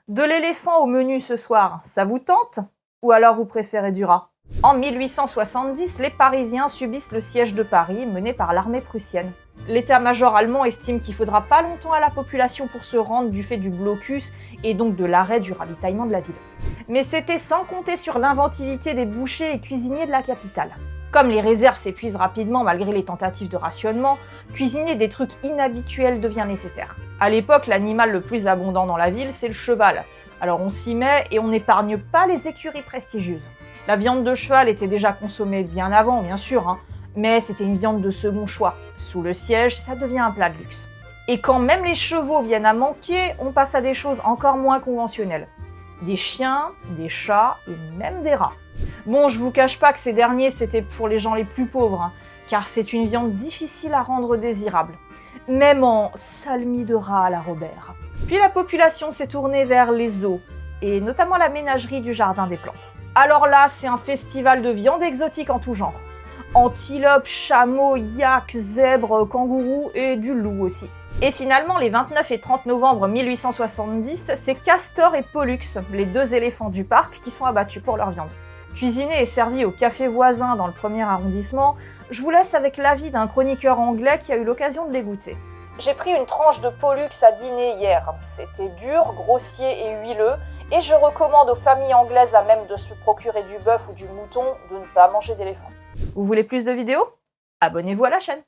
De l'éléphant au menu ce soir, ça vous tente? Ou alors vous préférez du rat? En 1870, les Parisiens subissent le siège de Paris mené par l'armée prussienne. L'état-major allemand estime qu'il faudra pas longtemps à la population pour se rendre du fait du blocus et donc de l'arrêt du ravitaillement de la ville. Mais c'était sans compter sur l'inventivité des bouchers et cuisiniers de la capitale. Comme les réserves s'épuisent rapidement malgré les tentatives de rationnement, cuisiner des trucs inhabituels devient nécessaire. À l'époque, l'animal le plus abondant dans la ville, c'est le cheval. Alors on s'y met et on n'épargne pas les écuries prestigieuses. La viande de cheval était déjà consommée bien avant, bien sûr, mais c'était une viande de second choix. Sous le siège, ça devient un plat de luxe. Et quand même les chevaux viennent à manquer, on passe à des choses encore moins conventionnelles. Des chiens, des chats et même des rats. Bon, je vous cache pas que ces derniers, c'était pour les gens les plus pauvres, car c'est une viande difficile à rendre désirable. Même en salmi de rat à la Robert. Puis la population s'est tournée vers les zoos, et notamment la ménagerie du Jardin des Plantes. Alors là, c'est un festival de viande exotique en tout genre. Antilopes, chameaux, yaks, zèbres, kangourous et du loup aussi. Et finalement, les 29 et 30 novembre 1870, c'est Castor et Pollux, les deux éléphants du parc, qui sont abattus pour leur viande. Cuisiné et servi au café voisin dans le 1er arrondissement, je vous laisse avec l'avis d'un chroniqueur anglais qui a eu l'occasion de les goûter. J'ai pris une tranche de Pollux à dîner hier. C'était dur, grossier et huileux, et je recommande aux familles anglaises à même de se procurer du bœuf ou du mouton de ne pas manger d'éléphant. Vous voulez plus de vidéos? Abonnez-vous à la chaîne.